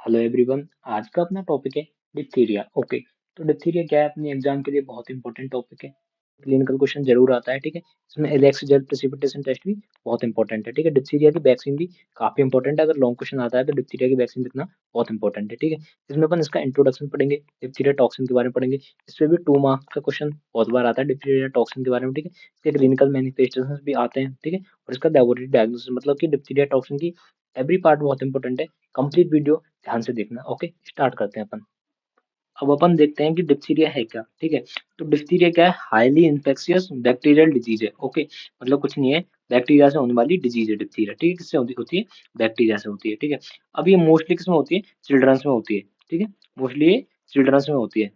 Hello everyone. आज का अपना टॉपिक है डिप्थीरिया। ओके, तो डिप्थीरिया क्या है, अपने एग्जाम के लिए बहुत इंपॉर्टेंट टॉपिक है। क्लिनिकल क्वेश्चन जरूर आता है, ठीक है। इसमें एलेक्स जेल प्रेसिपिटेशन टेस्ट भी बहुत इंपॉर्टेंट है, ठीक है। डिप्थीरिया की वैक्सीन भी काफी इंपॉर्टेंट है। अगर लॉन्ग क्वेश्चन आता है तो डिप्थीरिया की वैक्सीन लिखना बहुत इंपॉर्टेंट है, ठीक है। इसमें अपन इसका इंट्रोडक्शन पढ़ेंगे, डिप्थीरिया टॉक्सिन के बारे में पढ़ेंगे। इस पे भी 2 मार्क्स का क्वेश्चन बहुत बार आता है डिप्थीरिया टॉक्सिन के बारे में, ठीक है। इसके क्लिनिकल मैनिफेस्टेशन भी आते हैं, ठीक है। और इसका लेबोरेटरी डायग्नोसिस मतलब कि डिप्थीरिया टॉक्सिन की एवरी पार्ट बहुत इंपॉर्टेंट है। कंप्लीट वीडियो ध्यान से देखना। ओके, स्टार्ट करते हैं अपन। अब अपन देखते हैं कि डिप्थीरिया है क्या, ठीक है। तो डिप्थीरिया क्या है, हाईली इन्फेक्शियस बैक्टीरियल डिजीज है। ओके, मतलब कुछ नहीं है, बैक्टीरिया से होने वाली डिजीज है डिप्थीरिया, ठीक है। किससे होती है, बैक्टीरिया से होती है, ठीक है। अब ये मोस्टली किसमें होती है, चिल्ड्रंस में होती है, ठीक है। मोस्टली ये चिल्ड्रंस में होती है,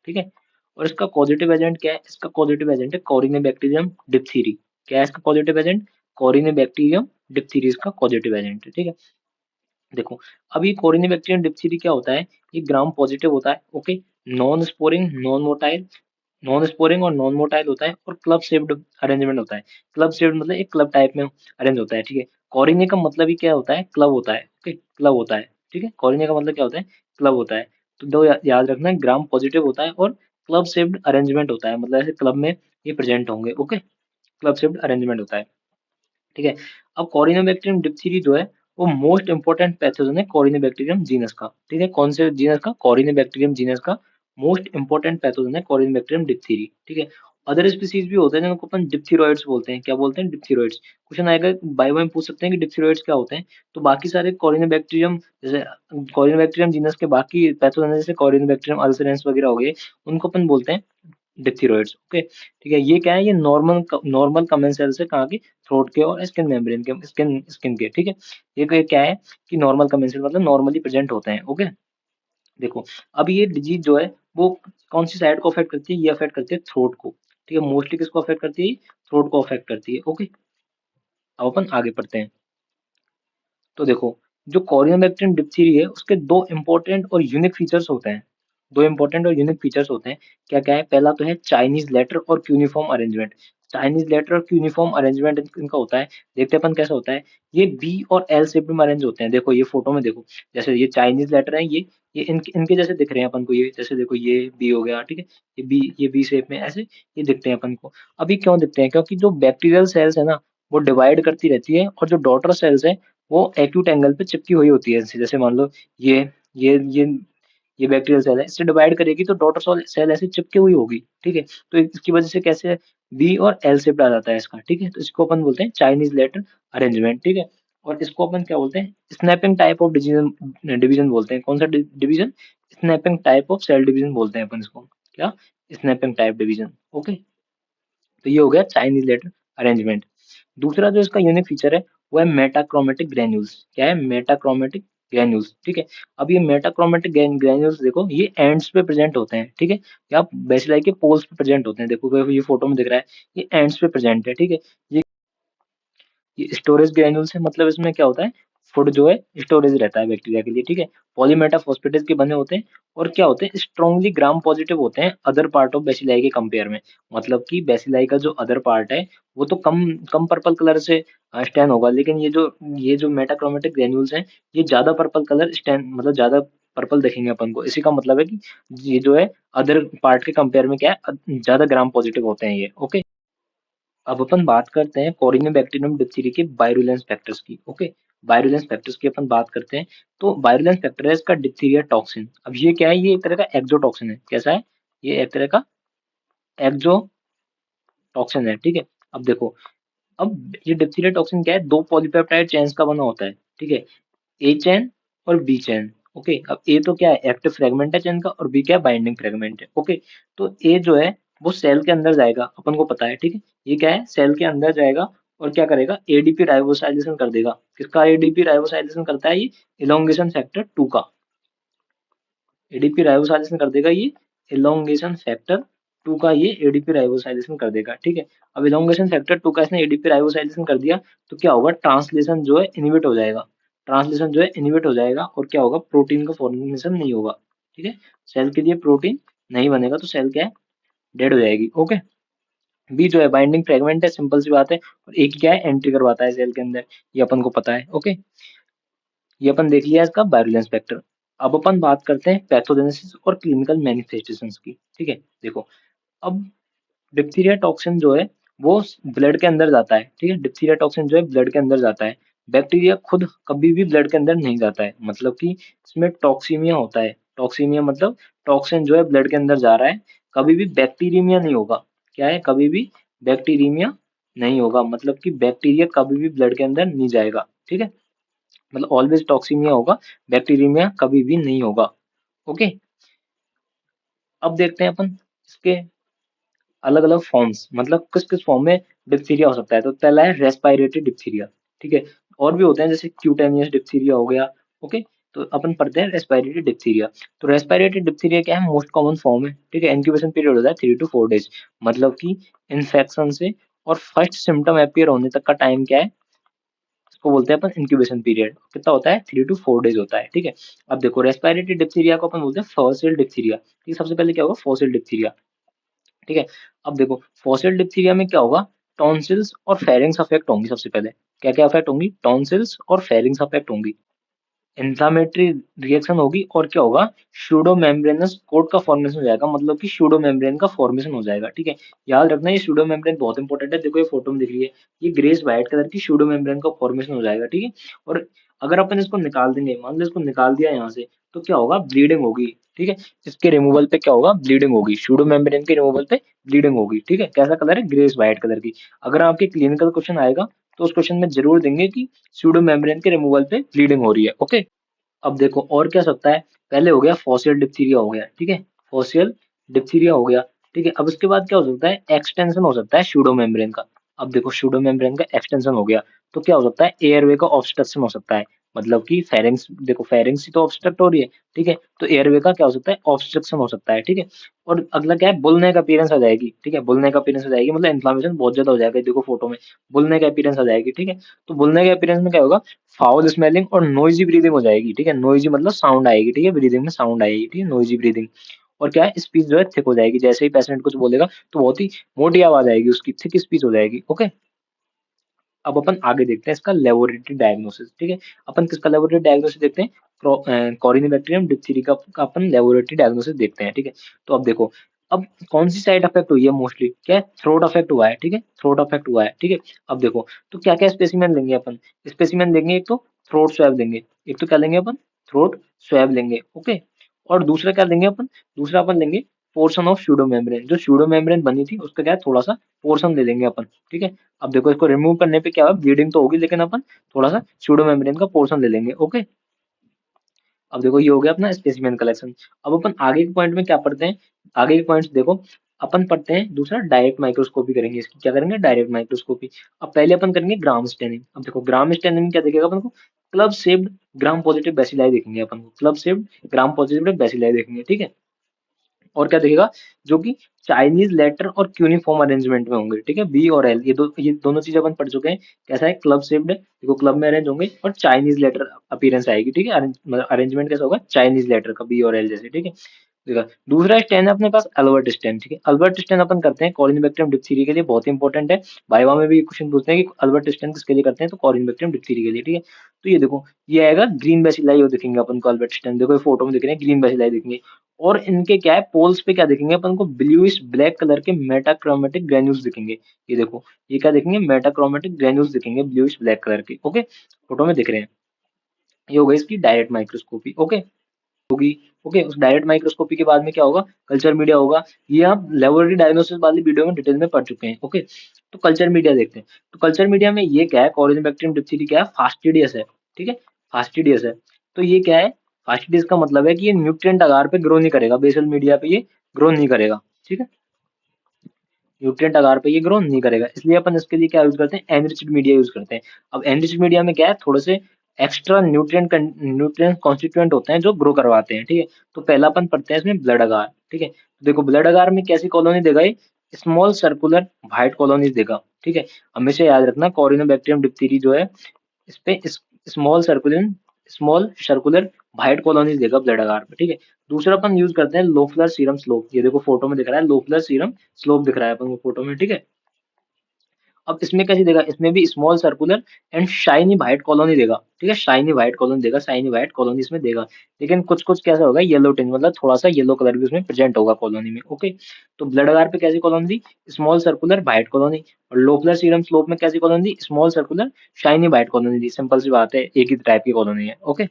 ठीक है। और इसका पॉजिटिव एजेंट क्या है, इसका पॉजिटिव एजेंट है कॉरिनेबैक्टीरियम डिप्थीरी। क्या है इसका पॉजिटिव एजेंट, कॉरिनेबैक्टीरियम डिप्थीरी इसका पॉजिटिव एजेंट है, ठीक है। देखो, अब ये कोरिनेबैक्टीरियम डिप्थीरी क्या होता है, ये ग्राम पॉजिटिव होता है। Okay, non sporing non motile, non sporing और नॉन मोटाइल होता है, और क्लब शेप्ड अरेंजमेंट होता है। क्लब शेप्ड मतलब एक क्लब टाइप में अरेंज होता है, ठीक है। कॉरिने का मतलब ही क्या होता है, क्लब होता है। ओके, क्लब होता है, ठीक है। कॉरिने का मतलब क्या होता है, क्लब होता है। तो दो याद रखना, ग्राम पॉजिटिव होता है और क्लब शेप्ड अरेंजमेंट होता है, मतलब ऐसे क्लब में ये प्रेजेंट होंगे। ओके, क्लब शेप्ड अरेंजमेंट होता है, ठीक है। अब कॉरिनोबैक्टीरियम डिप्थीरी जो है वो मोस्ट इंपोर्टेंट पैथोजन है कॉरिनोबैक्टीरियम जीनस का, ठीक है। कौन से जीनस का, कॉरिनोबैक्टीरियम जीनस का मोस्ट इंपोर्टेंट पैथोजन है कॉरिनोबैक्टीरियम डिप्थीरी, ठीक है। अदर स्पीसीज भी होते हैं जिनको अपन डिप्थीरॉइड्स बोलते हैं। क्या बोलते हैं, डिप्थीरॉइड्स। क्वेश्चन आएगा बाय वन पूछ सकते हैं कि डिप्थीरॉइड्स क्या होते हैं। तो बाकी सारे कॉरिनोबैक्टीरियम, जैसे कॉरिनोबैक्टीरियम जीनस के बाकी पैथोजन जैसे कॉरिनोबैक्टीरियम अल्सरेंस वगैरह हो गए, उनको अपन बोलते हैं डिप्थीरॉइड्स। ओके, ठीक है। ये क्या है, ये नॉर्मल नॉर्मल कमेंट सेल्स है, कहाँ के, थ्रोट के और स्किन मेम्ब्रेन के, स्किन स्किन के, ठीक है। ये क्या है कि नॉर्मल कमेंट सेल मतलब नॉर्मली प्रेजेंट होते हैं। ओके, देखो, अब ये डिजीज जो है वो कौन सी साइड को अफेक्ट करती है, ये अफेक्ट करती है थ्रोट को, ठीक है। मोस्टली किसको अफेक्ट करती है, थ्रोट को अफेक्ट करती है। ओके, अब अपन आगे पढ़ते हैं। तो देखो, जो कोरियोबैक्टीरियम डिप्थीरी है उसके दो इंपॉर्टेंट और यूनिक फीचर्स होते हैं। दो इंपॉर्टेंट और यूनिक फीचर्स होते हैं। क्या क्या है, पहला तो है चाइनीज लेटर और क्यूनिफॉर्म अरेंजमेंट। चाइनीज लेटर और क्यूनिफॉर्म अरेंजमेंट इनका होता है। देखते हैं अपन कैसा होता है। ये बी और एल शेप में अरेंज होते हैं। देखो ये फोटो में देखो, जैसे ये चाइनीज लेटर है, ये इनके जैसे दिख रहे हैं अपन को। ये जैसे देखो, ये बी हो गया, ठीक है। ये बी शेप में ऐसे ये दिखते हैं अपन को। अभी क्यों दिखते हैं, क्योंकि जो बैक्टीरियल सेल्स है ना, वो डिवाइड करती रहती है, और जो डॉटर सेल्स है वो एक्यूट एंगल पे चिपकी हुई होती है। जैसे मान लो ये ये ये ये बैक्टीरियल सेल है, इससे डिवाइड करेगी तो डॉटर सेल ऐसे चिपकी हुई होगी, ठीक है। तो इसकी वजह से कैसे बी और एल शेप आ जाता है इसका, ठीक है। तो इसको अपन बोलते हैं चाइनीज लेटर अरेंजमेंट, ठीक है। और इसको अपन क्या बोलते हैं, snapping type of division division बोलते हैं। कौन सा division, snapping type of cell division बोलते हैं अपन इसको। क्या, स्नैपिंग टाइप डिवीजन। ओके, तो ये हो गया चाइनीज लेटर अरेंजमेंट। दूसरा जो इसका यूनिक फीचर है वो है मेटाक्रोमेटिक ग्रेन्यूल्स। क्या है, मेटाक्रोमेटिक ग्रेन्यूल्स, ठीक है। अब ये मेटाक्रोमेटिक ग्रेन्यूल्स देखो, ये एंड्स पे प्रेजेंट होते हैं, ठीक है। या बेसिलाई के पोल्स पे प्रेजेंट होते हैं। देखो ये फोटो में दिख रहा है, ये एंड्स पे प्रेजेंट है, ठीक है। ये ये स्टोरेज ग्रेन्यूल्स है, मतलब इसमें क्या होता है, फूड जो है स्टोरेज रहता है बैक्टीरिया के लिए, ठीक है। पॉलीमेटा फॉस्फेटेज के बने होते हैं, और क्या होते हैं, स्ट्रॉन्गली ग्राम पॉजिटिव होते हैं अदर पार्ट ऑफ बेसिलाई के कंपेयर में। मतलब कि बेसिलाई का जो अदर पार्ट है वो तो कम कम पर्पल कलर से स्टैन होगा, लेकिन ये जो मेटाक्रोमेटिक ग्रेन्यूल्स हैं, ये ज्यादा पर्पल कलर स्टैन, मतलब ज्यादा पर्पल देखेंगे अपन को। इसी का मतलब है कि ये जो है अदर पार्ट के कंपेयर में क्या है, ज्यादा ग्राम पॉजिटिव होते हैं ये। ओके, अब अपन बात करते हैं कोरिनेबैक्टीरियम डिप्थीरी के वायरुलेंस फैक्टर्स की। ओके, वायरुलेंस फैक्टर्स की अपन बात करते हैं। तो वायरुलेंस फैक्टर है इसका डिप्थीरिया टॉक्सिन। अब ये क्या है, ये एक तरह का एक्सोटॉक्सिन है। कैसा है, ये एक तरह का एक्सोटॉक्सिन है, ठीक है। अब देखो, अब ये डिप्थीरिया टॉक्सिन क्या है, दो पॉलीपेप्टाइड चेन्स का बना होता है, ठीक है। ए चेन और बी चेन। ओके, अब ए तो क्या है, एक्टिव फ्रेगमेंट है चेन का, और बी क्या है, बाइंडिंग फ्रेगमेंट है। ओके, तो ए जो है वो सेल के अंदर जाएगा, अपन को पता है, ठीक है। ये क्या है, सेल के अंदर जाएगा और क्या करेगा, एडीपी राइबोसाइलेशन कर देगा। किसका एडीपी राइबोसाइलेशन करता है, ये इलोंगेशन फैक्टर 2 का एडीपी राइबोसाइलेशन कर देगा। ये इलोंगेशन फैक्टर 2 का ये एडीपी राइबोसाइलेशन कर देगा, ठीक है। अब इलोंगेशन फैक्टर 2 का इसने एडीपी राइबोसाइलेशन कर दिया, तो क्या होगा, ट्रांसलेशन जो है इनहिबिट हो जाएगा। ट्रांसलेशन जो है इनहिबिट हो जाएगा, और क्या होगा, प्रोटीन का फॉर्मेशन नहीं होगा, ठीक है। सेल के लिए प्रोटीन नहीं बनेगा, तो सेल क्या है, डेड हो जाएगी। ओके, बी जो है बाइंडिंग फ्रेगमेंट है, सिंपल सी बात है। और एक क्या है, एंट्री करवाता है सेल के अंदर, ये अपन को पता है। ओके, ये अपन देख लिया इसका वायरुलेंस फैक्टर। अब अपन बात करते हैं पैथोजेनेसिस और क्लिनिकल मैनिफेस्टेशंस की। ठीक है, देखो अब डिप्थीरिया टॉक्सिन जो है वो ब्लड के अंदर जाता है। ठीक है, डिप्थीरिया टॉक्सिन जो है ब्लड के अंदर जाता है। बैक्टीरिया खुद कभी भी ब्लड के अंदर नहीं जाता है, मतलब कि इसमें टॉक्सीमिया होता है। टॉक्सीमिया मतलब टॉक्सिन जो है ब्लड के अंदर जा रहा है, कभी भी बैक्टीरियमिया नहीं होगा। क्या है, कभी भी बैक्टीरियमिया नहीं होगा, मतलब कि बैक्टीरिया कभी भी ब्लड के अंदर नहीं जाएगा। ठीक है, मतलब ऑलवेज टॉक्सीमिया होगा, बैक्टीरियमिया कभी भी नहीं होगा। ओके, अब देखते हैं अपन इसके अलग अलग फॉर्म्स, मतलब किस किस फॉर्म में डिप्थीरिया हो सकता है। तो पहला है रेस्पिरेटरी डिप्थीरिया। ठीक है, और भी होते हैं जैसे क्यूटेनियस डिप्थीरिया हो गया। ओके, तो अपन पढ़ते हैं रेस्पिरेटरी डिप्थीरिया। तो रेस्पिरेटरी डिप्थीरिया क्या है, मोस्ट कॉमन फॉर्म है। ठीक है, इंक्यूबेशन पीरियड होता है 3 to 4 डेज, मतलब कि इन्फेक्शन से और फर्स्ट सिम्टम अपीयर होने तक का टाइम क्या है, इसको बोलते हैं अपन इंक्यूबेशन पीरियड। कितना होता है, 3 to 4 डेज होता है। ठीक है, अब देखो रेस्पिरेटरी डिप्थीरिया को अपन बोलते हैं फॉसिल डिप्थीरिया। ठीक है, सबसे पहले क्या होगा, फॉसिल डिप्थीरिया। ठीक है, अब देखो फॉसिल डिप्थीरिया में क्या होगा, टॉन्सिल्स और फेरिंग्स अफेक्ट होंगी। सबसे पहले क्या क्या अफेक्ट होंगी, टॉन्सिल्स और फेरिंग्स अफेक्ट होंगी। इन्फ्लामेटरी रिएक्शन होगी और क्या होगा, सूडो मेम्ब्रेनस कोट का फॉर्मेशन हो जाएगा, मतलब कि सूडो मेम्ब्रेन का फॉर्मेशन हो जाएगा। ठीक है, याद रखना ये सूडो मेम्ब्रेन बहुत इंपॉर्टेंट है। देखो ये फोटो में दिख रही है, ये ग्रेस व्हाइट कलर की सूडो मेम्ब्रेन का फॉर्मेशन हो जाएगा। ठीक है, और अगर अपन इसको निकाल देंगे, मान लो इसको निकाल दिया यहाँ से, तो क्या होगा, ब्लीडिंग होगी। ठीक है, इसके रिमूवल पे क्या होगा, ब्लीडिंग होगी, सूडो मेम्ब्रेन के रिमूवल पे ब्लीडिंग होगी। ठीक है, कैसा कलर है, ग्रेस व्हाइट कलर की। अगर आपके क्लिनिकल क्वेश्चन आएगा तो उस क्वेश्चन में जरूर देंगे कि सूडो मेम्ब्रेन के रिमूवल पे ब्लीडिंग हो रही है। ओके, अब देखो और क्या सकता है, पहले हो गया फॉसियल डिप्थीरिया हो गया। ठीक है, फॉसियल डिप्थीरिया हो गया। ठीक है, अब इसके बाद क्या हो सकता है, एक्सटेंशन हो सकता है सूडो मेम्ब्रेन का। अब देखो सूडो मेम्ब्रेन का एक्सटेंशन हो गया, तो क्या हो सकता है, एयरवे का ऑब्स्ट्रक्शन हो सकता है, मतलब कि फेरिंग्स, देखो फेरिंग्स ही तो ऑब्स्ट्रक्ट हो रही है। ठीक है, तो एयरवे का क्या हो सकता है, ऑब्स्ट्रक्शन हो सकता है। ठीक है, और अगला क्या है, बुलनेक अपीयरेंस आ जाएगी। ठीक है, बुलनेक अपीयरेंस आ जाएगी, मतलब इन्फ्लामेशन बहुत ज्यादा हो जाएगा। देखो फोटो में बुलनेक अपीयरेंस आ जाएगी। ठीक है, तो बुलनेक अपीयरेंस में क्या होगा, फाउल स्मेलिंग और नोइजी ब्रीदिंग हो जाएगी। ठीक है, नोइजी मतलब साउंड आएगी। ठीक है, ब्रीदिंग में साउंड आएगी। ठीक है, नोइजी ब्रीदिंग। और क्या है, स्पीच जो है थिक हो जाएगी, जैसे ही पेशेंट कुछ बोलेगा तो बहुत ही मोटी आवाज आएगी उसकी, थिक स्पीच हो जाएगी। ओके, अब अपन आगे देखते हैं इसका लेबोरेटरी डायग्नोसिस। ठीक है, अपन किसका लेबोरेटरी डायग्नोसिस देखते हैं, कॉरिनेबैक्टीरियम डिप्थीरिया का अपन लेबोरेटरी डायग्नोसिस देखते हैं। ठीक है, तो अब देखो, अब कौन सी साइड अफेक्ट हुई है, मोस्टली क्या है, थ्रोट अफेक्ट हुआ है। ठीक है, थ्रोट अफेक्ट हुआ है। ठीक है, अब देखो तो क्या क्या स्पेसिमेन लेंगे अपन, स्पेसिमेन लेंगे, एक तो थ्रोट स्वैब लेंगे, एक तो क्या लेंगे अपन, थ्रोट स्वैब लेंगे। ओके, और दूसरा क्या लेंगे अपन, दूसरा अपन लेंगे पोर्शन ऑफ सूडो मेम्ब्रेन, जो सूडो मेम्ब्रेन बनी थी उसका क्या है, थोड़ा सा पोर्शन ले लेंगे अपन। ठीक है, अब देखो इसको रिमूव करने पे क्या होगा, ब्लीडिंग तो होगी, लेकिन अपन थोड़ा सा सूडो मेम्ब्रेन का पोर्शन ले लेंगे। ओके, अब देखो ये हो गया अपना स्पेसिमेन कलेक्शन। अब अपन आगे के पॉइंट में क्या पढ़ते हैं, आगे के पॉइंट्स देखो, अपन पढ़ते हैं दूसरा डायरेक्ट माइक्रोस्कोपी करेंगे। इसकी क्या करेंगे, डायरेक्ट माइक्रोस्कोपी। अब पहले अपन करेंगे ग्राम स्टेनिंग। अब देखो ग्राम स्टेनिंग में क्या देखेगा अपन को, club shaped gram positive bacilli देखेंगे अपन को, club shaped gram positive bacilli देखेंगे। ठीक है, और क्या दिखेगा, जो कि चाइनीज लेटर और क्यूनिफॉर्म अरेंजमेंट में होंगे। ठीक है, बी और एल, ये दोनों चीजें अपन पढ़ चुके हैं। कैसा है, क्लब शेप्ड है, देखो क्लब में अरेंज होंगे, और चाइनीज लेटर अपीयरेंस आएगी। ठीक है, अरेंजमेंट कैसा होगा, चाइनीज लेटर का, बी और एल जैसे। ठीक है, देखा दूसरा स्टेन है अपने पास अल्बर्ट स्टेन। ठीक है, अल्बर्ट स्टेन अपन करते हैं कॉरिनबैक्टीरियम डिप्थीरिया के लिए, बहुत इंपॉर्टेंट है। वाइवा में भी क्वेश्चन पूछते हैं कि अल्बर्ट स्टेन किसके लिए करते हैं, तो कॉरिनबैक्टीरियम डिप्थीरिया के लिए। ठीक है, तो ये देखो ये आएगा ग्रीन बेसिलाई, दिखेंगे अपन को अल्बर्ट स्टेन, देखो ये फोटो में दिख रहे हैं ग्रीन बेसिलाई दिखेंगे। और इनके क्या है, पोल्स पे क्या दिखेंगे अपन को, ब्लूइश ब्लैक कलर के मेटाक्रोमेटिक ग्रेन्यूल्स दिखेंगे। ये देखो ये क्या दिखेंगे, मेटाक्रोमेटिक ग्रेन्यूल्स दिखेंगे, ब्लूइश ब्लैक कलर के। ओके, फोटो में दिख रहे हैं। ये हो गई इसकी डायरेक्ट माइक्रोस्कोपी। ओके होगी। ओके, उस डायरेक्ट माइक्रोस्कोपी के बाद में क्या होगा, कल्चर मीडिया होगा। ये आप लेबोरेटरी डायग्नोसिस वाली वीडियो में डिटेल में पढ़ चुके हैं। ओके, तो कल्चर मीडिया देखते हैं। तो कल्चर मीडिया में ये क्या है, कॉरिनबैक्टीरियम डिप्थीरिया क्या है, फास्टिडियस है। ठीक है, फास्टिडियस है। तो ये क्या है, फास्टिडियस का मतलब है कि ये न्यूट्रिएंट आधार पे ग्रो नहीं करेगा, बेसल मीडिया पे ये ग्रो नहीं करेगा। ठीक है, न्यूट्रिएंट आधार पे ये ग्रो नहीं करेगा, इसलिए अपन इसके लिए क्या यूज करते हैं, एनरिच्ड मीडिया यूज करते हैं। अब एनरिच्ड मीडिया में क्या है, थोड़े से एक्स्ट्रा न्यूट्रिएंट कॉन्स्टिट्यूएंट होते हैं जो ग्रो करवाते हैं। ठीक है, तो पहला अपन पढ़ते हैं इसमें ब्लड अगार। ठीक है, तो देखो ब्लड अगार में कैसी कॉलोनी देगा, ये स्मॉल सर्कुलर व्हाइट कॉलोनीज देगा। ठीक है, हमेशा याद रखना कॉरिनोबैक्टीरियम डिप्थीरिया जो है इस पे स्मॉल सर्कुलर व्हाइट कॉलोनीज देगा ब्लड अगार पे। ठीक है, दूसरा अपन यूज करते हैं लोफुलर सीरम स्लोप। ये देखो फोटो में दिख रहा है लोफुलर सीरम स्लोप दिख रहा है अपन को फोटो में। ठीक है, अब इसमें कैसे देगा, इसमें भी small circular and shiny white colony देगा, ठीक है, शाइनी व्हाइट कॉलोनी देगा, शाइनी व्हाइट कॉलोनी इसमें देगा। लेकिन कुछ कुछ कैसा होगा, येलो टिन, मतलब थोड़ा सा येलो कलर भी उसमें प्रेजेंट होगा कॉलोनी में। ओके, तो ब्लड अगार पे कैसी कॉलोनी दी, स्मॉल सर्कुलर व्हाइट कॉलोनी। और लोपलर सीरम स्लोप में कैसी कॉलोनी दी, small circular shiny white colony दी। सिंपल सी बात है, एक ही टाइप की कॉलोनी है। ओके,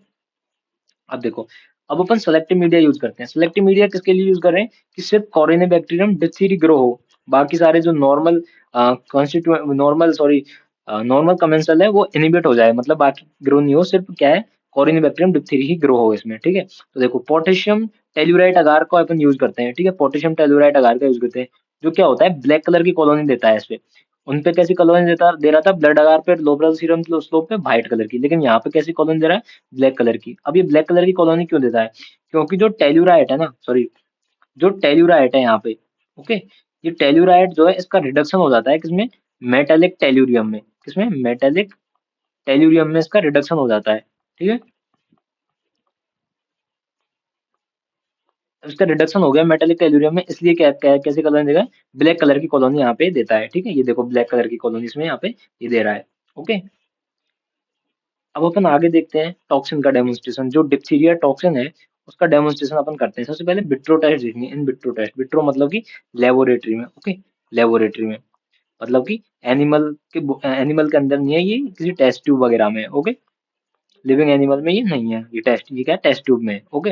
अब देखो, अब अपन सेलेक्टिव मीडिया यूज करते हैं। सेलेक्टिव मीडिया किसके लिए यूज कर रहे हैं, कि सिर्फ कॉरिनेबैक्टीरियम डिप्थीरी ग्रो हो, बाकी सारे जो normal constituent, normal sorry normal commensal है वो इनिबिट हो जाए, मतलब बाकी ग्रो नहीं हो, सिर्फ क्या है, कॉरिनेबैक्टीरियम डिप्थीरी ही ग्रो हो इसमें। ठीक है, तो देखो पोटेशियम टेलुराइट अगार को अपन यूज करते हैं, ठीक है, पोटेशियम टेलुराइट अगार का यूज करते हैं, जो क्या होता है, ब्लैक कलर की कॉलोनी देता है इस पे। उन पे कैसी कॉलोनी देता दे रहा था, ब्लड अगार पे लोबरल सीरम स्लोप पे व्हाइट कलर की, लेकिन यहाँ पे कैसी कॉलोनी दे रहा है, ब्लैक कलर की। अब ये ब्लैक कलर की कॉलोनी क्यों देता है, क्योंकि जो टेल्यूराइट है ना, सॉरी, जो टेल्यूराइट है यहाँ पे, ओके, ये टेल्यूराइट जो है इसका रिडक्शन हो जाता है किसमें, मेटेलिक टेल्यूरियम में, किसमें, मेटेलिक टेल्यूरियम में इसका रिडक्शन हो जाता है। ठीक है, इसका रिडक्शन हो गया मेटेलिक टेल्यूरियम में, इसलिए कैसे कॉलोनी देगा, ब्लैक कलर की कॉलोनी यहाँ पे देता है। ठीक है, ये देखो ब्लैक कलर की कॉलोनी इसमें यहाँ पे ये दे रहा है। ओके, अब अपन आगे देखते हैं टॉक्सिन का डेमोन्स्ट्रेशन, जो डिप्थीरिया टॉक्सिन है उसका डेमोन्स्ट्रेशन अपन करते हैं। सबसे पहले विट्रो टेस्ट देखेंगे, इन विट्रो टेस्ट, विट्रो मतलब कि लेबोरेटरी में। ओके, लेबोरेटरी में मतलब कि एनिमल के अंदर नहीं है ये, किसी टेस्ट ट्यूब वगैरह में है। ओके, लिविंग एनिमल में ये नहीं है, ये टेस्ट, ये क्या है, टेस्ट ट्यूब में है। ओके,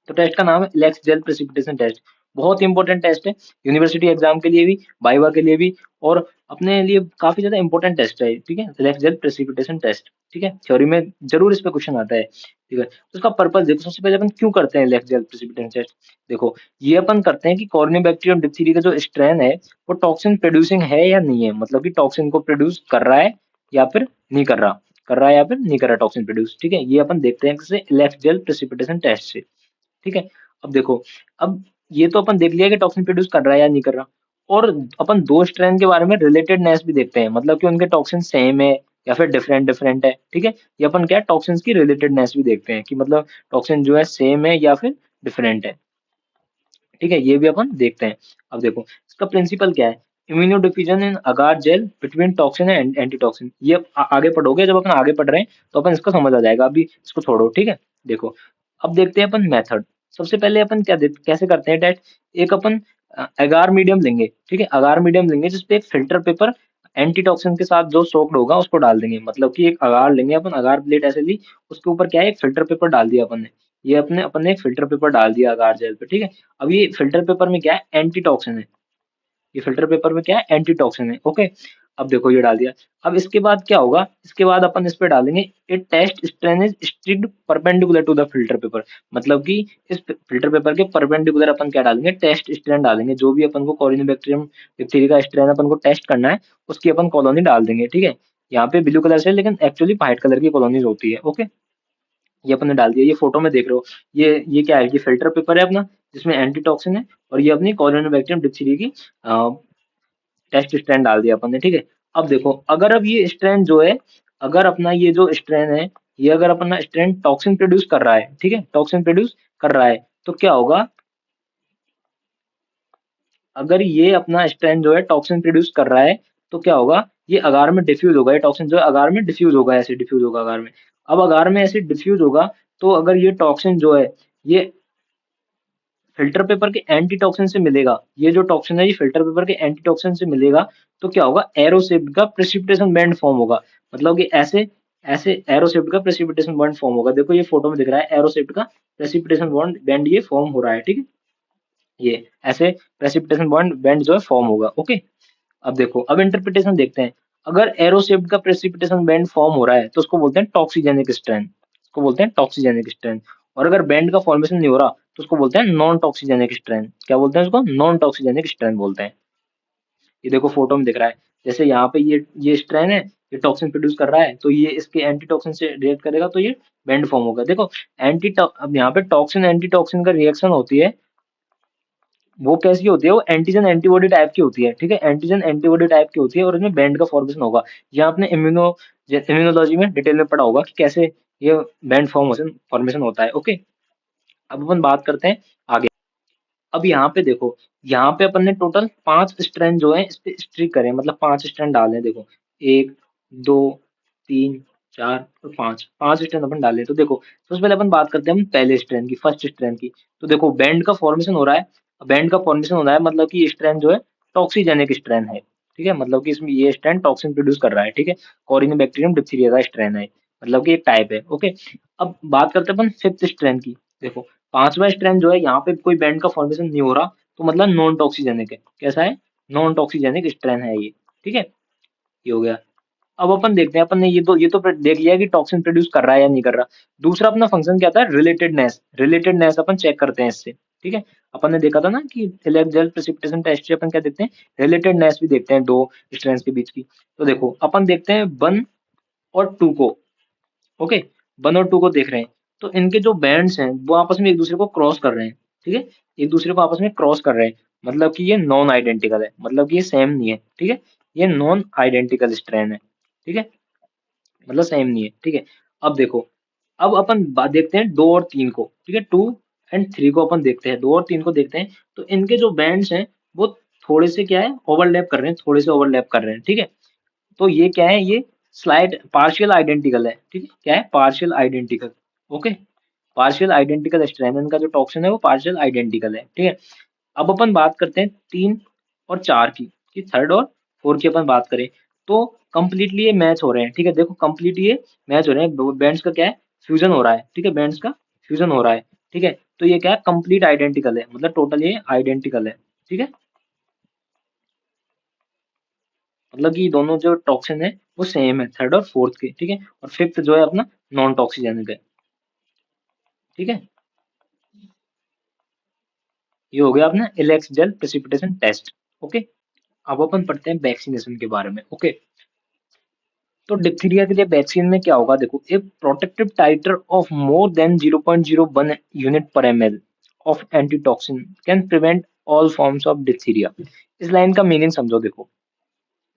तो टेस्ट का नाम है इलेक्स जेल प्रेसिपिटेशन टेस्ट। बहुत इंपॉर्टेंट टेस्ट है, यूनिवर्सिटी एग्जाम के लिए भी, वाइवा के लिए भी, और अपने लिए काफी ज्यादा इंपॉर्टेंट टेस्ट है। ठीक है, इलेक्स जेल प्रेसिपिटेशन टेस्ट, ठीक है, थ्योरी में जरूर इस पे क्वेश्चन आता है। ठीक है, तो उसका पर्पस देखो, सबसे पहले अपन क्यों करते हैं इलेक्स जेल प्रेसिपिटेशन टेस्ट। देखो, ये अपन करते हैं कि कॉर्नियोबैक्टीरियम डिप्थीरिया का जो स्ट्रेन है वो टॉक्सिन प्रोड्यूसिंग है या नहीं है, मतलब कि टॉक्सिन को प्रोड्यूस कर रहा है या फिर नहीं कर रहा, कर रहा है या फिर नहीं कर रहा टॉक्सिन प्रोड्यूस। ठीक है, ये अपन देखते हैं किससे, इलेक्स जेल प्रेसिपिटेशन टेस्ट से। ठीक है, अब देखो, अब ये तो अपन देख लिया कि टॉक्सिन प्रोड्यूस कर रहा है या नहीं कर रहा, और अपन दो स्ट्रेन के बारे में रिलेटेडनेस भी देखते हैं, मतलब कि उनके टॉक्सिन सेम है या फिर डिफरेंट डिफरेंट है। ठीक है, ये अपन क्या है, टॉक्सिन की रिलेटेडनेस भी देखते हैं कि मतलब टॉक्सिन जो है सेम है या फिर डिफरेंट है। ठीक है, ये भी अपन देखते हैं। अब देखो, इसका प्रिंसिपल क्या है, immunodiffusion in agar gel between toxin and antitoxin. ये आगे पढ़ोगे, जब अपन आगे पढ़ रहे हैं तो अपन इसको समझ आ जाएगा, अभी इसको छोड़ो। ठीक है, देखो, अब देखते हैं अपन मेथड। सबसे पहले अपन कैसे करते हैं टेस्ट, एक अपन अगार मीडियम लेंगे, ठीक है, अगार मीडियम लेंगे जिसपे एक फिल्टर पेपर एंटी टॉक्सिन के साथ जो सोक्ड होगा उसको डाल देंगे, मतलब कि एक अगार लेंगे अपन, अगार प्लेट ऐसे ली, उसके ऊपर क्या है, एक फिल्टर पेपर डाल दिया अपन ने, ये अपने अपन ने एक फिल्टर पेपर डाल दिया अगार जेल पे। ठीक है, अब ये फिल्टर पेपर में क्या है, एंटी टॉक्सिन है, ये फिल्टर पेपर में क्या है, एंटी टॉक्सिन है। ओके, अब देखो ये डाल दिया। अब इसके बाद क्या होगा, इसके बाद अपन इस पे डालेंगे, a test strain is sticked perpendicular to the filter paper, मतलब कि इस फिल्टर पेपर के परपेंडिकुलर अपन क्या डालेंगे, टेस्ट स्ट्रेन डालेंगे, जो भी अपन को कॉरिनोबैक्टीरियम डिप्थीरिया का स्ट्रेन अपन को टेस्ट करना है उसकी अपन कॉलोनी डाल देंगे। ठीक है, यहाँ पे ब्लू कलर से, लेकिन एक्चुअली व्हाइट कलर की कॉलोनीज होती है। ओके, ये अपन ने डाल दिया, ये फोटो में देख रहे हो, ये क्या है, ये फिल्टर पेपर है अपना जिसमें एंटी टॉक्सिन है, और ये अपनी कॉरिनोबैक्टीरियम डिप्थीरिया की टेस्ट स्ट्रैंड डाल दिया अपन ने। ठीक है, अब देखो, अगर अब ये स्ट्रैंड जो है, अगर अपना ये जो स्ट्रैंड है, ये अगर अपना स्ट्रैंड टॉक्सिन प्रोड्यूस कर रहा है, ठीक है, टॉक्सिन प्रोड्यूस कर रहा है, तो क्या होगा, अगर ये अपना स्ट्रैंड जो है टॉक्सिन प्रोड्यूस कर रहा है, तो क्या होगा, ये अगार में डिफ्यूज होगा, ये टॉक्सिन जो है अगार में डिफ्यूज होगा, ऐसे डिफ्यूज होगा अगार में। अब अगार में ऐसे डिफ्यूज होगा, तो अगर ये टॉक्सिन जो है, ये फिल्टर पेपर के एंटी टॉक्सिन से मिलेगा, ये जो टॉक्सिन है ये फिल्टर पेपर के एंटी टॉक्सिन से मिलेगा, तो क्या होगा, एरोसेप्ट का प्रेसिपिटेशन बैंड फॉर्म होगा, मतलब कि ऐसे ऐसे एरोसेप्ट का प्रेसिपिटेशन बॉन्ड फॉर्म होगा। देखो ये फोटो में दिख रहा है, एरोसेप्ट का प्रेसिपिटेशन बॉन्ड बैंड ये फॉर्म हो रहा है। ठीक है, ये ऐसे प्रेसिपिटेशन बॉन्ड बैंड जो है फॉर्म होगा। ओके, अब देखो, अब इंटरप्रिटेशन देखते हैं। अगर एरोसेप्ट का प्रेसिपिटेशन बैंड फॉर्म हो रहा है तो उसको बोलते हैं टॉक्सिजेनिक स्ट्रेन, उसको बोलते हैं टॉक्सिजेनिक स्ट्रेन। और अगर बैंड का फॉर्मेशन नहीं हो रहा तो उसको बोलते हैं नॉन टॉक्सिजेनिक स्ट्रेन। क्या बोलते हैं उसको, नॉन टॉक्सिजेनिक स्ट्रेन बोलते हैं। ये देखो फोटो में दिख रहा है, जैसे यहाँ पे ये स्ट्रेन है, ये टॉक्सिन प्रोड्यूस कर रहा है, तो ये इसके एंटी टॉक्सिन से रिएक्ट करेगा तो ये बैंड फॉर्म होगा। देखो, अब यहाँ पे टॉक्सिन एंटी टॉक्सिन का रिएक्शन होती है, वो कैसी होती है, वो एंटीजन एंटीबॉडी टाइप की होती है। ठीक है, एंटीजन एंटीबॉडी टाइप की होती है, और इसमें बैंड का फॉर्मेशन होगा। यहाँ आपने इम्यूनोलॉजी में डिटेल में पढ़ा होगा कि कैसे ये बैंड फॉर्मेशन फॉर्मेशन होता है। ओके, अब अपन बात करते हैं आगे। अब यहाँ पे देखो, यहाँ पे अपन ने टोटल 5 स्ट्रैंड जो है इस पे स्ट्रिक करे, मतलब 5 स्ट्रैंड डाले, देखो 1 2 3 4 और 5, 5 स्ट्रैंड अपन डाले। तो देखो सबसे पहले अपन बात करते हैं हम पहले स्ट्रैंड की, फर्स्ट स्ट्रैंड की। तो देखो बैंड का फॉर्मेशन हो रहा है, बैंड का फॉर्मेशन हो रहा है मतलब कि ये स्ट्रैंड जो है टॉक्सिजेनिक स्ट्रैंड है, ठीक है, मतलब कि इसमें ये स्ट्रैंड टॉक्सिन प्रोड्यूस कर रहा है, ठीक है। कॉरिनेबैक्टीरियम डिप्थीरिया का स्ट्रैंड है, मतलब कि एक टाइप है, ओके। अब बात करते हैं अपन फिफ्थ स्ट्रैंड की। देखो पांचवा स्ट्रैंड जो है यहाँ पे कोई बैंड का फॉर्मेशन नहीं हो रहा, तो मतलब नॉन टॉक्सिजेनिक है। कैसा है? नॉन टॉक्सिजेनिक स्ट्रैंड है ये, ठीक है। ये हो गया। अब अपन देखते हैं, अपन ने ये तो देख लिया कि टॉक्सिन प्रोड्यूस कर रहा है या नहीं कर रहा। दूसरा अपना फंक्शन क्या था? रिलेटेडनेस। रिलेटेडनेस अपन चेक करते हैं इससे, ठीक है। अपन ने देखा था ना कि इलेक्ट्रिक जेल प्रेसिपिटेशन टेस्ट से अपन क्या देखते हैं? रिलेटेडनेस भी देखते हैं दो स्ट्रैंड्स के बीच की। तो देखो अपन देखते हैं 1 और 2 को, ओके। 1 और 2 को देख रहे हैं, तो इनके जो बैंड्स हैं वो आपस में एक दूसरे को क्रॉस कर रहे हैं, ठीक है। एक दूसरे को आपस में क्रॉस कर रहे हैं, मतलब कि ये नॉन आइडेंटिकल है, मतलब कि ये सेम नहीं है, ठीक है। ये नॉन आइडेंटिकल स्ट्रैंड है, ठीक है, मतलब सेम नहीं है, ठीक है। अब देखो, अब अपन बात देखते हैं 2 और 3 को, ठीक है। 2 एंड 3 को अपन देखते हैं, 2 और 3 को देखते हैं, तो इनके जो बैंड्स हैं वो थोड़े से क्या है, ओवरलैप कर रहे हैं, थोड़े से ओवरलैप कर रहे हैं, ठीक है। तो ये क्या है? ये स्लाइड पार्शियल आइडेंटिकल है, ठीक है। क्या है? Partial identical, okay. Partial identical strand का जो टॉक्सिन है वो पार्शियल आइडेंटिकल है, ठीक है। अब अपन बात करते हैं 3 और 4 की, कि थर्ड और फोर्थ की अपन बात करें, तो कंप्लीटली ये मैच हो रहे हैं, ठीक है। देखो कंप्लीटली ये मैच हो रहे हैं, बैंड्स का क्या है? फ्यूजन हो रहा है, ठीक है, बैंड्स का फ्यूजन हो रहा है, ठीक है। तो ये क्या है? कंप्लीट आइडेंटिकल है, मतलब टोटल ये आइडेंटिकल है, ठीक है। मतलब कि दोनों जो टॉक्सिन है वो सेम है, थर्ड और फोर्थ के, ठीक है। और फिफ्थ जो है अपना नॉन टॉक्सिजेनिक है, ठीक है। ये हो गया अपना इलेक्स जेल प्रेसिपिटेशन टेस्ट, ओके। अब अपन पढ़ते हैं वैक्सीनेशन के बारे में, ओके। तो डिप्थीरिया के लिए वैक्सीन में क्या होगा? देखो, a protective titer of more than 0.01 unit per ml of antitoxin can prevent all forms of diphtheria. इस लाइन का मीनिंग समझो, देखो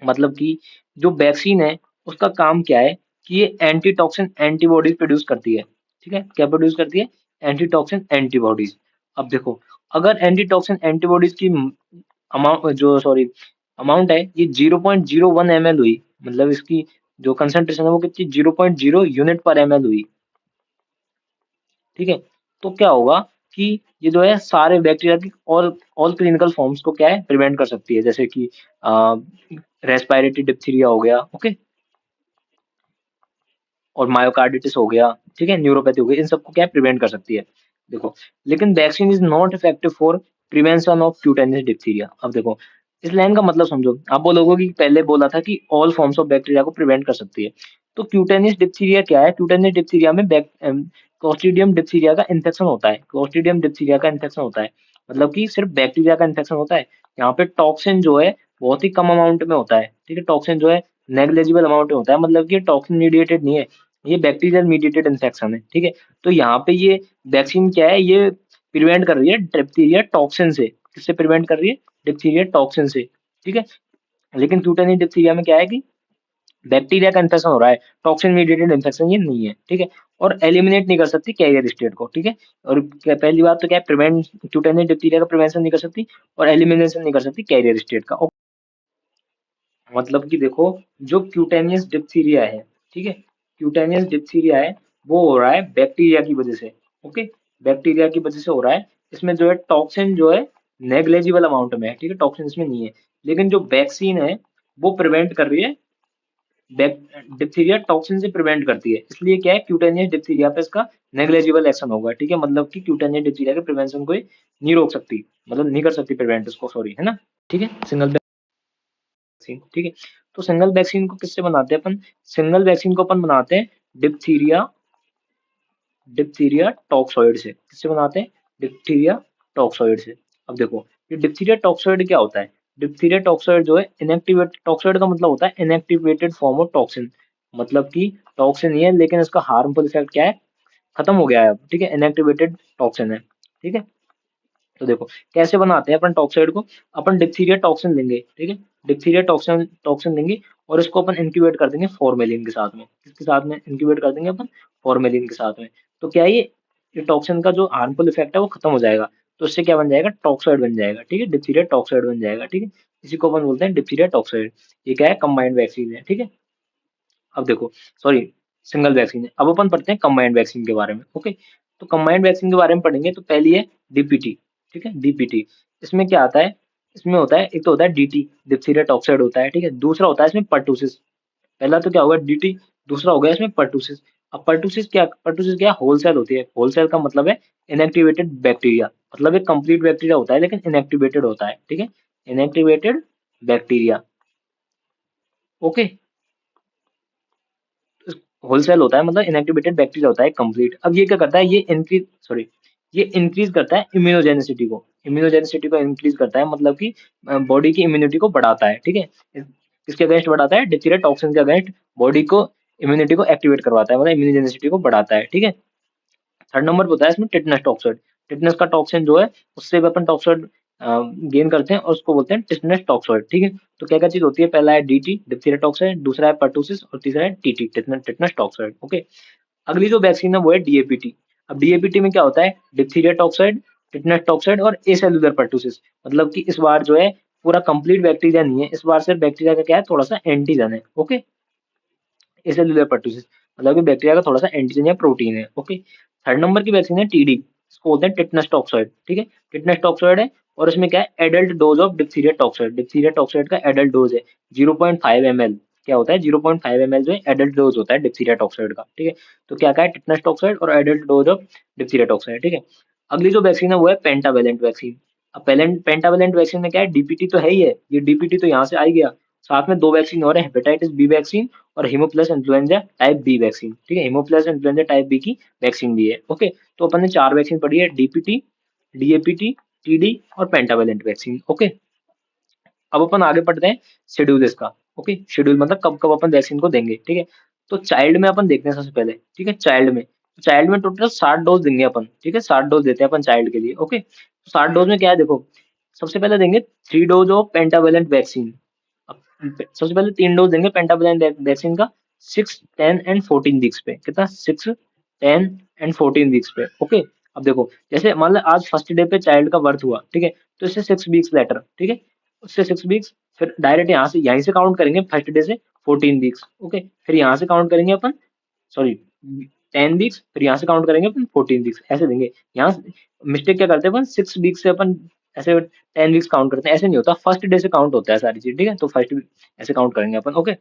मतलब कि जो वैक्सीन है उसका काम क्या है कि ये एंटीटॉक्सिन एंटीबॉडीज प्रोड्यूस करती है, ठीक है। क्या प्रोड्यूस करती है? Antitoxin antibodies. अब देखो, अगर एंटीटॉक्सिन एंटीबॉडीज की अमाउंट जो सॉरी अमाउंट है ये 0.01 ml हुई, मतलब इसकी जो कंसंट्रेशन है वो कितनी? 0.0 यूनिट पर ml हुई, ठीक है। तो क्या होगा कि ये जो है सारे बैक्टीरिया की ऑल ऑल क्लिनिकल फॉर्म्स को क्या है? प्रिवेंट कर सकती है, जैसे कि रेस्पिरेटरी डिप्थीरिया हो गया, ओके, और मायोकार्डिटिस हो गया, ठीक है, न्यूरोपैथी हो गई, इन सबको क्या है? प्रिवेंट कर सकती है। देखो, लेकिन vaccine is not effective for prevention of cutaneous diphtheria. अब देखो इस लाइन का मतलब समझो, आप बोलोगे कि पहले बोला था कि ऑल फॉर्म्स ऑफ बैक्टीरिया को प्रिवेंट कर सकती है, तो क्यूटेनियस डिप्थीरिया क्या है? क्यूटेनियस डिप्थीरिया में क्लोस्ट्रीडियम डिप्थीरिया का इन्फेक्शन होता है, क्लोस्ट्रीडियम डिप्थीरिया का इन्फेक्शन होता है, मतलब कि सिर्फ बैक्टीरिया का इन्फेक्शन होता है। यहाँ पे टॉक्सिन जो है बहुत ही कम अमाउंट में होता है, ठीक है, टॉक्सिन जो है नेग्लेजिबल अमाउंट में होता है, मतलब कि टॉक्सिन मीडिएटेड नहीं है, ये बैक्टीरियल मीडिएटेड इन्फेक्शन है, ठीक है। तो यहाँ पे ये वैक्सीन क्या है? ये प्रिवेंट कर रही है डिप्थीरिया टॉक्सिन से। किससे प्रिवेंट कर रही है? डिप्थीरिया टॉक्सिन से, ठीक है। लेकिन क्यूटेनियस डिप्थीरिया में क्या है कि बैक्टीरिया का इन्फेक्शन हो रहा है, टॉक्सिन मीडिएटेड इन्फेक्शन ये नहीं है, ठीक है। और एलिमिनेट नहीं कर सकती कैरियर स्टेट को, ठीक है। और पहली बात तो क्या है? प्रिवेंट क्यूटेनियस डिप्थीरिया का प्रिवेंशन नहीं कर सकती और एलिमिनेशन नहीं कर सकती कैरियर स्टेट का। मतलब कि देखो, जो क्यूटेनियस डिप्थीरिया है, ठीक है, क्यूटेनियस डिप्थीरिया है वो हो रहा है बैक्टीरिया की वजह से, ओके, बैक्टीरिया की वजह से हो रहा है। इसमें जो है टॉक्सिन जो है नेग्लेजिबल अमाउंट में है, ठीक है, टॉक्सिन इसमें नहीं है। लेकिन जो वैक्सीन है वो प्रिवेंट कर रही है, डिप्थीरिया टॉक्सिन से प्रिवेंट करती है, इसलिए क्या है? क्यूटेनियस डिप्थीरिया पे इसका नेग्लेजिबल एक्शन होगा, ठीक है, मतलब कि क्यूटेनियस डिप्थीरिया के प्रिवेंशन को ये नहीं रोक सकती, मतलब नहीं कर सकती प्रिवेंट उसको, सॉरी, है ना, ठीक है। सिंगल वैक्सीन, ठीक है। तो सिंगल वैक्सीन को किससे बनाते हैं अपन? सिंगल वैक्सीन को अपन बनाते हैं डिप्थीरिया डिप्थीरिया टॉक्सॉइड से। किससे बनाते हैं? डिप्थीरिया टॉक्सॉइड से। अब देखो, ये डिप्थीरिया टॉक्सॉइड क्या होता है? डिप्थीरिया टॉक्सॉइड जो है इनएक्टिवेटेड, टॉक्सॉइड का मतलब होता है इनएक्टिवेटेड फॉर्म ऑफ टॉक्सिन, मतलब कि टॉक्सिन ही है लेकिन इसका हार्मफुल इफेक्ट क्या है? खत्म हो गया है अब, ठीक है, इनएक्टिवेटेड टॉक्सिन है, ठीक है। तो देखो कैसे बनाते हैं अपन टॉक्साइड को। अपन डिप्थीरिया टॉक्सिन लेंगे, ठीक है, डिप्थीरिया टॉक्सिन टॉक्सिन लेंगे और इसको अपन इंक्यूबेट कर देंगे फॉर्मेलिन के साथ में। किसके साथ में इंक्यूबेट कर देंगे अपन? फॉर्मेलिन के साथ में। तो क्या है ये टॉक्सिन का जो हार्मफुल इफेक्ट है वो खत्म हो जाएगा। तो उससे क्या बन जाएगा, टॉक्सॉइड बन जाएगा, ठीक है, डिप्थीरिया टॉक्सॉइड बन जाएगा, ठीक है। इसी को अपन बोलते हैं डिप्थीरिया टॉक्सॉइड। ये क्या है, कंबाइंड वैक्सीन है, ठीक है। अब देखो, सॉरी, सिंगल वैक्सीन है। अब अपन पढ़ते हैं कंबाइंड वैक्सीन के बारे में, ओके। तो कंबाइंड वैक्सीन के बारे में पढ़ेंगे तो पहली है डीपीटी, ठीक है, डीपीटी। इसमें क्या आता है, इसमें होता है, एक तो होता है डीटी, डिप्थीरिया टॉक्साइड होता है, ठीक है। दूसरा होता है इसमें पर्टूसिस। पहला तो क्या होगा, डीटी। दूसरा हो गया इसमें पर्टूसिस। अब पर्टूसिस क्या होलसेल होती है, होलसेल का मतलब है इनएक्टिवेटेड बैक्टीरिया, मतलब एक कंप्लीट बैक्टीरिया होता है लेकिन इनएक्टिवेटेड होता है, ठीक है, इनएक्टिवेटेड बैक्टीरिया, ओके। होलसेल होता है मतलब इनएक्टिवेटेड बैक्टीरिया होता है कंप्लीट। अब ये क्या करता है, ये इंक्रीज करता है इम्यूनोजेनिसिटी को इंक्रीज करता है, मतलब कि बॉडी की इम्यूनिटी को बढ़ाता है, ठीक है। किसके अगेंस्ट बढ़ाता है, डिप्थीरिया टॉक्सिन के अगेंस्ट बॉडी को इम्यूनिटी को एक्टिवेट करवाता है, मतलब इम्यूनोजेनिसिटी को बढ़ाता है, ठीक है। थर्ड नंबर पे होता है इसमें टिटनस टॉक्साइड। टिटनस का टॉक्सिन जो है, उससे भी अपन टॉक्साइड गेन करते हैं और उसको बोलते हैं टिटनस टॉक्साइड, ठीक है। तो क्या क्या चीज होती है, पहला है डीटी डिप्थीरिया टॉक्साइड, दूसरा है पर्टूसिस और तीसरा है टीटी टिटनस टॉक्साइड, ओके। अगली जो वैक्सीन है वो है डीएपीटी। अब डीएपीटी में क्या होता है, डिप्थीरिया टॉक्साइड, टिटनस टॉक्साइड और एसेलुलर पर्टूसिस, मतलब कि इस बार जो है पूरा कंप्लीट बैक्टीरिया नहीं है, इस बार सिर्फ बैक्टीरिया का क्या है, थोड़ा सा एंटीजन है, ओके। एसेलुलर पर्टूसिस मतलब कि बैक्टीरिया का थोड़ा सा एंटीजन या प्रोटीन है, ओके। थर्ड नंबर की वैक्सीन है टीडी, इसको बोलते हैं टिटनस टॉक्साइड, ठीक है, टिटनस टॉक्साइड है। और इसमें क्या है, adult dose of diphtheria toxoid, diphtheria toxoid का एडल्ट डोज है 0.5 ml। क्या होता है, 0.5 ml जो है एडल्ट डोज होता है डिप्थीरिया टॉक्साइड का, ठीक है। तो क्या क्या है, टिटनस टॉक्साइड और adult dose of diphtheria toxoid, ठीक है। अगली जो वैक्सीन है वो है पेंटावेलेंट वैक्सीन। अब पेंटावेलेंट वैक्सीन में क्या है, डीपीटी तो है ही है, ये डीपीटी तो यहाँ से आ ही गया, साथ में दो वैक्सीन और है, हेपेटाइटिस बी वैक्सीन और हीमोप्लस इन्फ्लुएंजा टाइप बी वैक्सीन, ठीक है, हीमोप्लस इन्फ्लुएंजा टाइप बी की वैक्सीन भी है, ओके। तो अपन ने चार वैक्सीन पढ़ी है, डीपीटी, डीएपीटी, टीडी और पेंटावेलेंट वैक्सीन, ओके। अब अपन आगे पढ़ते हैं शेड्यूल इसका, ओके। शेड्यूल मतलब कब कब अपन वैक्सीन को देंगे, ठीक है। तो चाइल्ड में अपन देखते हैं सबसे पहले, ठीक है, चाइल्ड में टोटल 60 डोज देंगे अपन, ठीक है, 60 डोज देते हैं अपन चाइल्ड के लिए, ओके। तो 60 डोज में क्या है, देखो, सबसे पहले देंगे 3 डोज ऑफ पेंटावेलेंट वैक्सीन। अब सबसे पहले 3 डोज देंगे पेंटावेलेंट वैक्सीन का, 6, 10 एंड 14 वीक्स पे, कितना, 6, 10 एंड 14 वीक्स पे, ओके। अब देखो, जैसे मान लो आज फर्स्ट डे पे चाइल्ड का बर्थ हुआ, ठीक है, तो इससे 6 वीक्स लेटर, ठीक है, उससे 6 वीक्स, फिर डायरेक्ट यहाँ से यहीं से काउंट करेंगे फर्स्ट डे से 14 वीक्स, ओके। फिर यहाँ से काउंट करेंगे अपन, सॉरी, 10 वीक्स, फिर यहाँ से काउंट करेंगे अपन 14 वीक्स, ऐसे देंगे। यहाँ मिस्टेक क्या करते हैं अपन, 6 वीक्स से अपन ऐसे 10 वीक्स काउंट करते हैं, ऐसे नहीं होता, फर्स्ट डे से काउंट होता है सारी चीज, ठीक है। तो फर्स्ट ऐसे काउंट करेंगे अपन, ओके।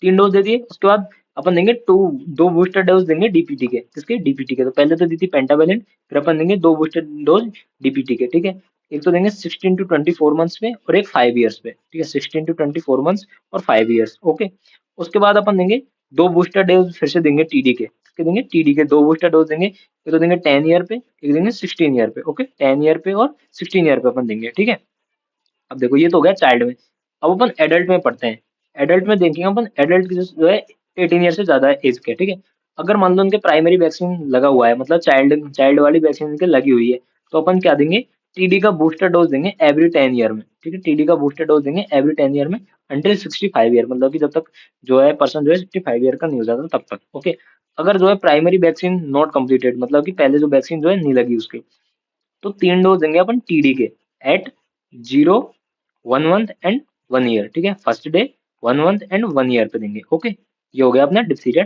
3 डोज दे दिए, उसके बाद अपन देंगे दो बूस्टर डोज देंगे डीपीटी के, किसके, डीपीटी के। तो पहले तो दी थी पेंटावेलेंट, फिर अपन देंगे दो बूस्टर डोज डीपीटी के, ठीक है। एक तो देंगे 16 to 24 मंथ्स पे और एक 5 ईयर्स पे, ठीक है, 16 to 24 मंथ्स और 5 ईयर्स, ओके। उसके बाद अपन देंगे दो बूस्टर डोज फिर से देंगे टीडी के, किसके देंगे, टीडी के दो बूस्टर डोज देंगे, एक तो देंगे 10 ईयर पे, एक देंगे 16 ईयर पे, ओके, 10 ईयर पे और 16 ईयर पे अपन देंगे, ठीक है। अब देखो ये तो हो गया चाइल्ड में। अब अपन एडल्ट में पढ़ते हैं। एडल्ट में देखेंगे अपन, एडल्ट की जो है 18 ईयर से ज्यादा एज के, ठीक है। अगर मान लो उनके प्राइमरी वैक्सीन लगा हुआ है, मतलब चाइल्ड चाइल्ड वाली वैक्सीन उनके लगी हुई है, तो अपन क्या देंगे, टीडी का बूस्टर डोज देंगे एवरी 10 ईयर में, ठीक है, टीडी का बूस्टर डोज देंगे एवरी 10 ईयर में अंटिल 65 ईयर, मतलब कि जब तक जो है पर्सन जो है 65 ईयर का नहीं हो जाता तब तक, ओके। अगर जो है प्राइमरी वैक्सीन नॉट कंप्लीटेड, मतलब कि पहले जो वैक्सीन जो है नहीं लगी उसकी, तो 3 डोज देंगे अपन टीडी के एट 0, 1 मंथ एंड 1 ईयर, ठीक है, first day, 1 month and 1 year पे देंगे, ओके। ये हो गया अपना डिप्थीरिया